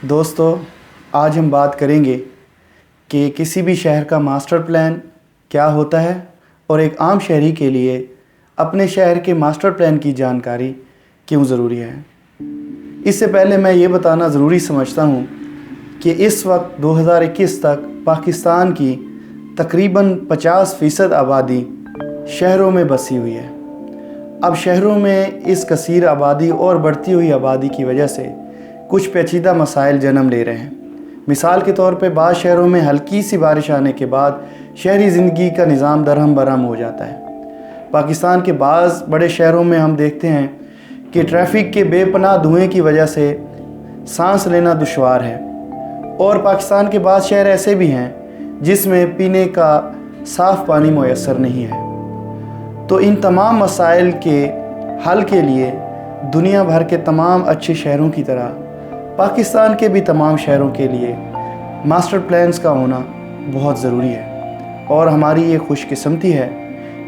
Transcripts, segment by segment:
دوستو، آج ہم بات کریں گے کہ کسی بھی شہر کا ماسٹر پلان کیا ہوتا ہے اور ایک عام شہری کے لیے اپنے شہر کے ماسٹر پلان کی جانکاری کیوں ضروری ہے۔ اس سے پہلے میں یہ بتانا ضروری سمجھتا ہوں کہ اس وقت 2021 تک پاکستان کی تقریباً 50% آبادی شہروں میں بسی ہوئی ہے۔ اب شہروں میں اس کثیر آبادی اور بڑھتی ہوئی آبادی کی وجہ سے کچھ پیچیدہ مسائل جنم لے رہے ہیں۔ مثال کے طور پہ بعض شہروں میں ہلکی سی بارش آنے کے بعد شہری زندگی کا نظام درہم برہم ہو جاتا ہے۔ پاکستان کے بعض بڑے شہروں میں ہم دیکھتے ہیں کہ ٹریفک کے بے پناہ دھوئیں کی وجہ سے سانس لینا دشوار ہے، اور پاکستان کے بعض شہر ایسے بھی ہیں جس میں پینے کا صاف پانی میسر نہیں ہے۔ تو ان تمام مسائل کے حل کے لیے دنیا بھر کے تمام اچھے شہروں کی طرح پاکستان کے بھی تمام شہروں کے لیے ماسٹر پلانز کا ہونا بہت ضروری ہے، اور ہماری یہ خوش قسمتی ہے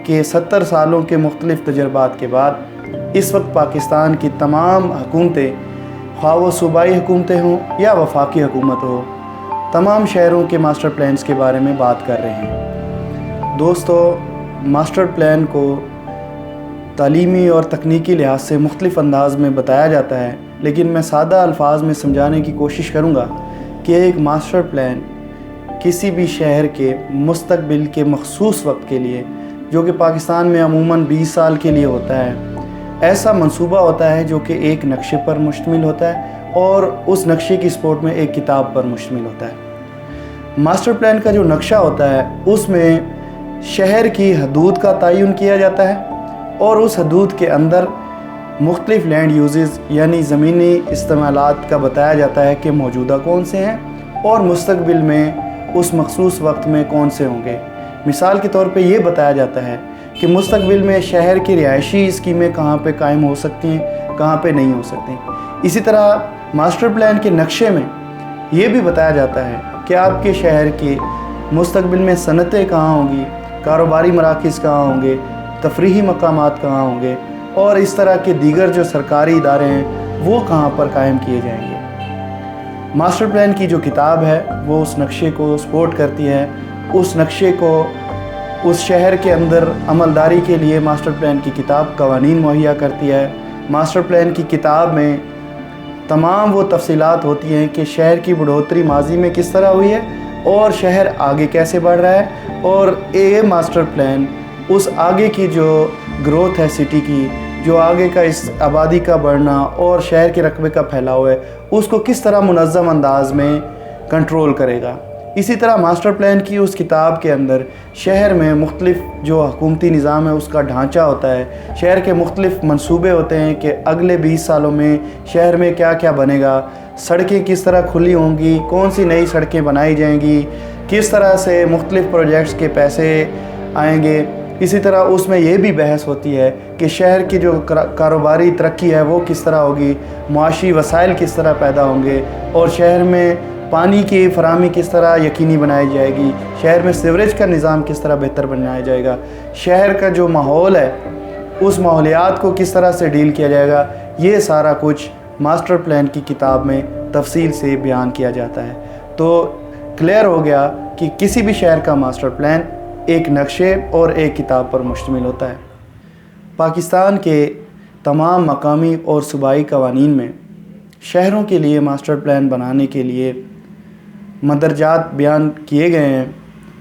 کہ 70 سالوں کے مختلف تجربات کے بعد اس وقت پاکستان کی تمام حکومتیں، خواہ وہ صوبائی حکومتیں ہوں یا وفاقی حکومت ہو، تمام شہروں کے ماسٹر پلانز کے بارے میں بات کر رہے ہیں۔ دوستو، ماسٹر پلان کو تعلیمی اور تکنیکی لحاظ سے مختلف انداز میں بتایا جاتا ہے، لیکن میں سادہ الفاظ میں سمجھانے کی کوشش کروں گا کہ ایک ماسٹر پلان کسی بھی شہر کے مستقبل کے مخصوص وقت کے لیے، جو کہ پاکستان میں عموماً 20 سال کے لیے ہوتا ہے، ایسا منصوبہ ہوتا ہے جو کہ ایک نقشے پر مشتمل ہوتا ہے اور اس نقشے کی سپورٹ میں ایک کتاب پر مشتمل ہوتا ہے۔ ماسٹر پلان کا جو نقشہ ہوتا ہے اس میں شہر کی حدود کا تعین کیا جاتا ہے، اور اس حدود کے اندر مختلف لینڈ یوزز یعنی زمینی استعمالات کا بتایا جاتا ہے کہ موجودہ کون سے ہیں اور مستقبل میں اس مخصوص وقت میں کون سے ہوں گے۔ مثال کے طور پہ یہ بتایا جاتا ہے کہ مستقبل میں شہر کی رہائشی اسکیمیں کہاں پہ قائم ہو سکتی ہیں، کہاں پہ نہیں ہو سکتی۔ اسی طرح ماسٹر پلان کے نقشے میں یہ بھی بتایا جاتا ہے کہ آپ کے شہر کی مستقبل میں صنعتیں کہاں ہوں گی، کاروباری مراکز کہاں ہوں گے، تفریحی مقامات کہاں ہوں گے، اور اس طرح کے دیگر جو سرکاری ادارے ہیں وہ کہاں پر قائم کیے جائیں گے۔ ماسٹر پلان کی جو کتاب ہے وہ اس نقشے کو سپورٹ کرتی ہے، اس نقشے کو اس شہر کے اندر عملداری کے لیے ماسٹر پلان کی کتاب قوانین مہیا کرتی ہے۔ ماسٹر پلان کی کتاب میں تمام وہ تفصیلات ہوتی ہیں کہ شہر کی بڑھوتری ماضی میں کس طرح ہوئی ہے اور شہر آگے کیسے بڑھ رہا ہے، اور یہ ماسٹر پلان اس آگے کی جو گروتھ ہے سٹی کی، جو آگے کا اس آبادی کا بڑھنا اور شہر کے رقبے کا پھیلاؤ ہے، اس کو کس طرح منظم انداز میں کنٹرول کرے گا۔ اسی طرح ماسٹر پلان کی اس کتاب کے اندر شہر میں مختلف جو حکومتی نظام ہے اس کا ڈھانچہ ہوتا ہے، شہر کے مختلف منصوبے ہوتے ہیں کہ اگلے 20 سالوں میں شہر میں کیا کیا بنے گا، سڑکیں کس طرح کھلی ہوں گی، کون سی نئی سڑکیں بنائی جائیں گی، کس طرح سے مختلف پروجیکٹس کے پیسے آئیں گے۔ اسی طرح اس میں یہ بھی بحث ہوتی ہے کہ شہر کی جو کاروباری ترقی ہے وہ کس طرح ہوگی، معاشی وسائل کس طرح پیدا ہوں گے، اور شہر میں پانی کی فراہمی کس طرح یقینی بنائی جائے گی، شہر میں سیوریج کا نظام کس طرح بہتر بنایا جائے گا، شہر کا جو ماحول ہے اس ماحولیات کو کس طرح سے ڈیل کیا جائے گا۔ یہ سارا کچھ ماسٹر پلان کی کتاب میں تفصیل سے بیان کیا جاتا ہے۔ تو کلیئر ہو گیا کہ کسی بھی شہر کا ماسٹر پلان ایک نقشے اور ایک کتاب پر مشتمل ہوتا ہے۔ پاکستان کے تمام مقامی اور صوبائی قوانین میں شہروں کے لیے ماسٹر پلان بنانے کے لیے مندرجات بیان کیے گئے ہیں۔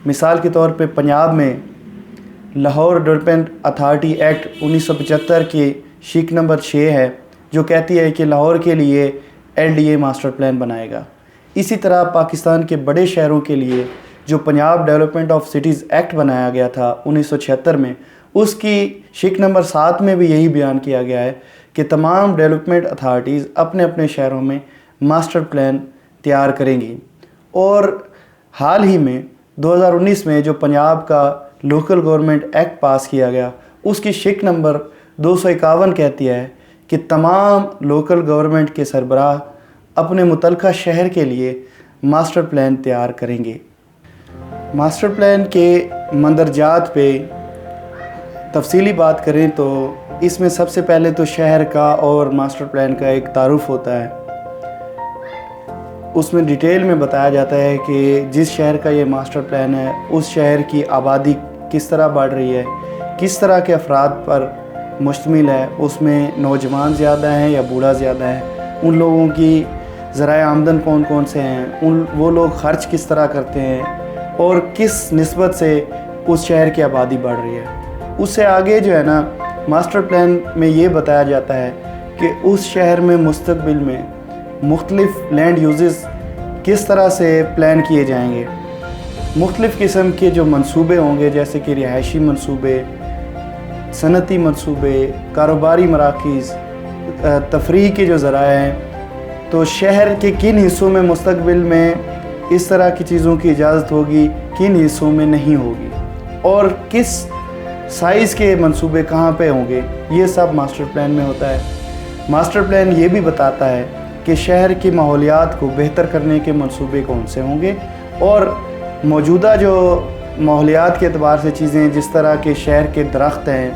مثال کے طور پہ پنجاب میں لاہور ڈیولپمنٹ اتھارٹی ایکٹ 1975 کی شق نمبر 6 ہے، جو کہتی ہے کہ لاہور کے لیے LDA ماسٹر پلان بنائے گا۔ اسی طرح پاکستان کے بڑے شہروں کے لیے جو Punjab development of cities act بنایا گیا تھا 1976 میں، اس کی شق نمبر 7 میں بھی یہی بیان کیا گیا ہے کہ تمام ڈیولپمنٹ اتھارٹیز اپنے اپنے شہروں میں ماسٹر پلان تیار کریں گی۔ اور حال ہی میں 2019 میں جو پنجاب کا لوکل گورنمنٹ ایکٹ پاس کیا گیا، اس کی شق نمبر 251 کہتی ہے کہ تمام لوکل گورنمنٹ کے سربراہ اپنے متعلقہ شہر کے لیے ماسٹر پلان تیار کریں گے۔ ماسٹر پلان کے مندرجات پہ تفصیلی بات کریں تو اس میں سب سے پہلے تو شہر کا اور ماسٹر پلان کا ایک تعارف ہوتا ہے۔ اس میں ڈیٹیل میں بتایا جاتا ہے کہ جس شہر کا یہ ماسٹر پلان ہے اس شہر کی آبادی کس طرح بڑھ رہی ہے، کس طرح کے افراد پر مشتمل ہے، اس میں نوجوان زیادہ ہیں یا بوڑھا زیادہ ہے، ان لوگوں کی ذرائع آمدن کون کون سے ہیں، وہ لوگ خرچ کس طرح کرتے ہیں اور کس نسبت سے اس شہر کی آبادی بڑھ رہی ہے۔ اس سے آگے جو ہے نا ماسٹر پلان میں یہ بتایا جاتا ہے کہ اس شہر میں مستقبل میں مختلف لینڈ یوزز کس طرح سے پلان کیے جائیں گے، مختلف قسم کے جو منصوبے ہوں گے جیسے کہ رہائشی منصوبے، صنعتی منصوبے، کاروباری مراکز، تفریح کے جو ذرائع ہیں، تو شہر کے کن حصوں میں مستقبل میں اس طرح کی چیزوں کی اجازت ہوگی، کن حصوں میں نہیں ہوگی، اور کس سائز کے منصوبے کہاں پہ ہوں گے، یہ سب ماسٹر پلان میں ہوتا ہے۔ ماسٹر پلان یہ بھی بتاتا ہے کہ شہر کی ماحولیات کو بہتر کرنے کے منصوبے کون سے ہوں گے، اور موجودہ جو ماحولیات کے اعتبار سے چیزیں ہیں جس طرح کے شہر کے درخت ہیں،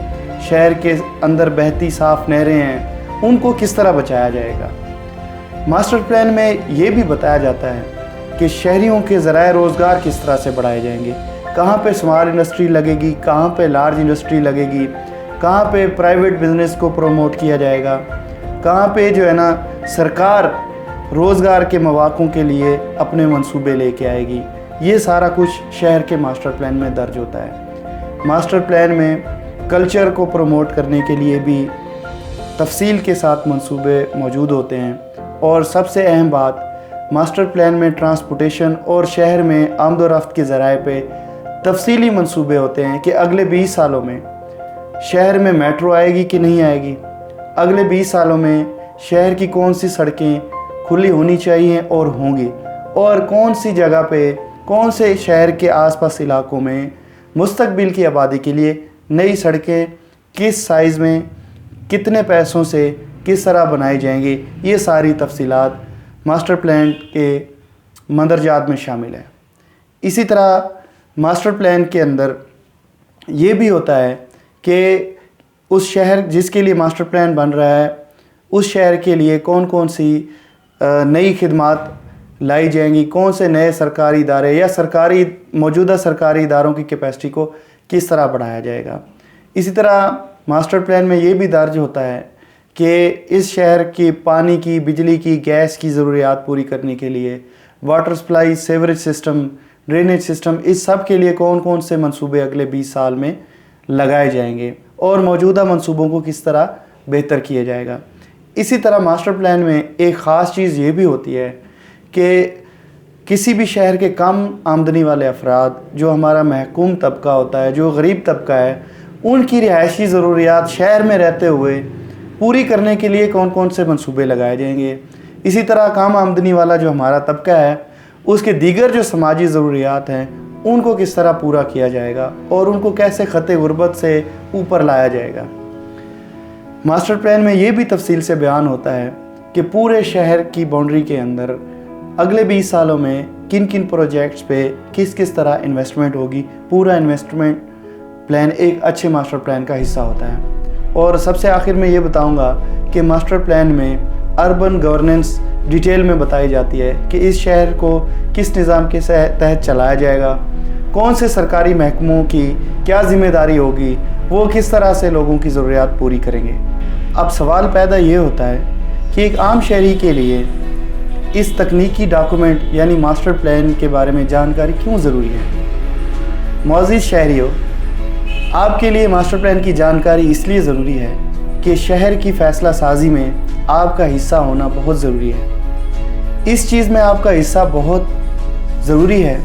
شہر کے اندر بہتی صاف نہریں ہیں، ان کو کس طرح بچایا جائے گا۔ ماسٹر پلان میں یہ بھی بتایا جاتا ہے کہ شہریوں کے ذرائع روزگار کس طرح سے بڑھائے جائیں گے، کہاں پہ اسمال انڈسٹری لگے گی، کہاں پہ لارج انڈسٹری لگے گی، کہاں پہ پرائیویٹ بزنس کو پروموٹ کیا جائے گا، کہاں پہ جو ہے نا سرکار روزگار کے مواقعوں کے لیے اپنے منصوبے لے کے آئے گی۔ یہ سارا کچھ شہر کے ماسٹر پلان میں درج ہوتا ہے۔ ماسٹر پلان میں کلچر کو پروموٹ کرنے کے لیے بھی تفصیل کے ساتھ منصوبے موجود ہوتے ہیں، اور سب سے اہم بات ماسٹر پلان میں ٹرانسپورٹیشن اور شہر میں آمد و رفت کے ذرائع پہ تفصیلی منصوبے ہوتے ہیں کہ اگلے 20 سالوں میں شہر میں میٹرو آئے گی کہ نہیں آئے گی، اگلے 20 سالوں میں شہر کی کون سی سڑکیں کھلی ہونی چاہیے اور ہوں گی، اور کون سی جگہ پہ کون سے شہر کے آس پاس علاقوں میں مستقبل کی آبادی کے لیے نئی سڑکیں کس سائز میں کتنے پیسوں سے کس طرح بنائی جائیں گی۔ یہ ساری تفصیلات ماسٹر پلان کے مندرجات میں شامل ہیں۔ اسی طرح ماسٹر پلان کے اندر یہ بھی ہوتا ہے کہ اس شہر جس کے لیے ماسٹر پلان بن رہا ہے اس شہر کے لیے کون کون سی نئی خدمات لائی جائیں گی، کون سے نئے سرکاری ادارے یا موجودہ سرکاری اداروں کی کیپیسٹی کو کس طرح بڑھایا جائے گا۔ اسی طرح ماسٹر پلان میں یہ بھی درج ہوتا ہے کہ اس شہر کی پانی کی، بجلی کی، گیس کی ضروریات پوری کرنے کے لیے water supply, sewerage system, drainage system, اس سب کے لیے کون کون سے منصوبے اگلے 20 سال میں لگائے جائیں گے اور موجودہ منصوبوں کو کس طرح بہتر کیا جائے گا۔ اسی طرح ماسٹر پلان میں ایک خاص چیز یہ بھی ہوتی ہے کہ کسی بھی شہر کے کم آمدنی والے افراد، جو ہمارا محکوم طبقہ ہوتا ہے، جو غریب طبقہ ہے، ان کی رہائشی ضروریات شہر میں رہتے ہوئے پوری کرنے کے لیے کون کون سے منصوبے لگائے جائیں گے۔ اسی طرح کم آمدنی والا جو ہمارا طبقہ ہے اس کے دیگر جو سماجی ضروریات ہیں ان کو کس طرح پورا کیا جائے گا اور ان کو کیسے خط غربت سے اوپر لایا جائے گا۔ ماسٹر پلان میں یہ بھی تفصیل سے بیان ہوتا ہے کہ پورے شہر کی باؤنڈری کے اندر اگلے 20 سالوں میں کن کن پروجیکٹس پہ کس کس طرح انویسٹمنٹ ہوگی۔ پورا انویسٹمنٹ پلان ایک اچھے ماسٹر پلان کا حصہ ہوتا ہے۔ اور سب سے آخر میں یہ بتاؤں گا کہ ماسٹر پلان میں اربن گورننس ڈیٹیل میں بتائی جاتی ہے کہ اس شہر کو کس نظام کے تحت چلایا جائے گا، کون سے سرکاری محکموں کی کیا ذمہ داری ہوگی، وہ کس طرح سے لوگوں کی ضروریات پوری کریں گے۔ اب سوال پیدا یہ ہوتا ہے کہ ایک عام شہری کے لیے اس تکنیکی ڈاکومنٹ یعنی ماسٹر پلان کے بارے میں جانکاری کیوں ضروری ہے۔ معزز شہریوں، آپ کے لیے ماسٹر پلان کی جانکاری اس لیے ضروری ہے کہ شہر کی فیصلہ سازی میں آپ کا حصہ ہونا بہت ضروری ہے۔ اس چیز میں آپ کا حصہ بہت ضروری ہے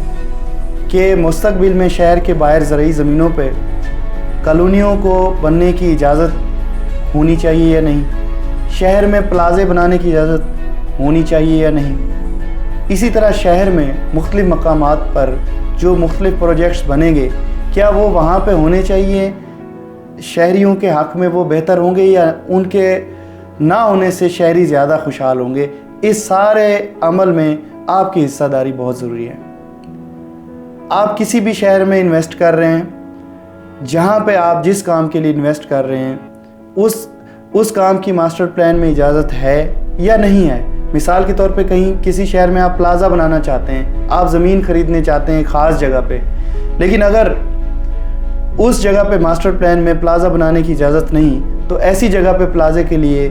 کہ مستقبل میں شہر کے باہر زرعی زمینوں پہ کالونیوں کو بننے کی اجازت ہونی چاہیے یا نہیں، شہر میں پلازے بنانے کی اجازت ہونی چاہیے یا نہیں۔ اسی طرح شہر میں مختلف مقامات پر جو مختلف پروجیکٹس بنیں گے کیا وہ وہاں پہ ہونے چاہیے، شہریوں کے حق میں وہ بہتر ہوں گے یا ان کے نہ ہونے سے شہری زیادہ خوشحال ہوں گے۔ اس سارے عمل میں آپ کی حصہ داری بہت ضروری ہے۔ آپ کسی بھی شہر میں انویسٹ کر رہے ہیں، جہاں پہ آپ جس کام کے لیے انویسٹ کر رہے ہیں اس کام کی ماسٹر پلان میں اجازت ہے یا نہیں ہے، مثال کے طور پہ کہیں کسی شہر میں آپ پلازا بنانا چاہتے ہیں، آپ زمین خریدنے چاہتے ہیں خاص جگہ پہ، لیکن اگر اس جگہ پہ ماسٹر پلان میں پلازا بنانے کی اجازت نہیں، تو ایسی جگہ پہ پلازے کے لیے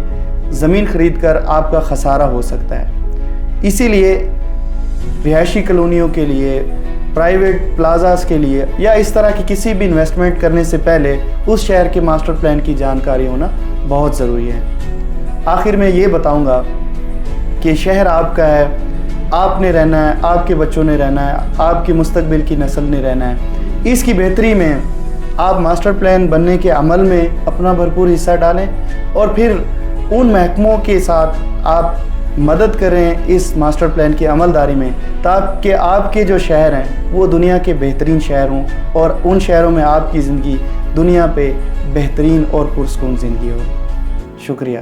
زمین خرید کر آپ کا خسارہ ہو سکتا ہے۔ اسی لیے رہائشی کالونیوں کے لیے، پرائیویٹ پلازاز کے لیے یا اس طرح کی کسی بھی انویسٹمنٹ کرنے سے پہلے اس شہر کے ماسٹر پلان کی جانکاری ہونا بہت ضروری ہے۔ آخر میں یہ بتاؤں گا کہ شہر آپ کا ہے، آپ نے رہنا ہے، آپ کے بچوں نے رہنا ہے، آپ کے مستقبل کی نسل نے رہنا ہے۔ اس کی بہتری میں آپ ماسٹر پلان بننے کے عمل میں اپنا بھرپور حصہ ڈالیں اور پھر ان محکموں کے ساتھ آپ مدد کریں اس ماسٹر پلان کی عملداری میں، تاکہ آپ کے جو شہر ہیں وہ دنیا کے بہترین شہر ہوں اور ان شہروں میں آپ کی زندگی دنیا پہ بہترین اور پرسکون زندگی ہو۔ شکریہ۔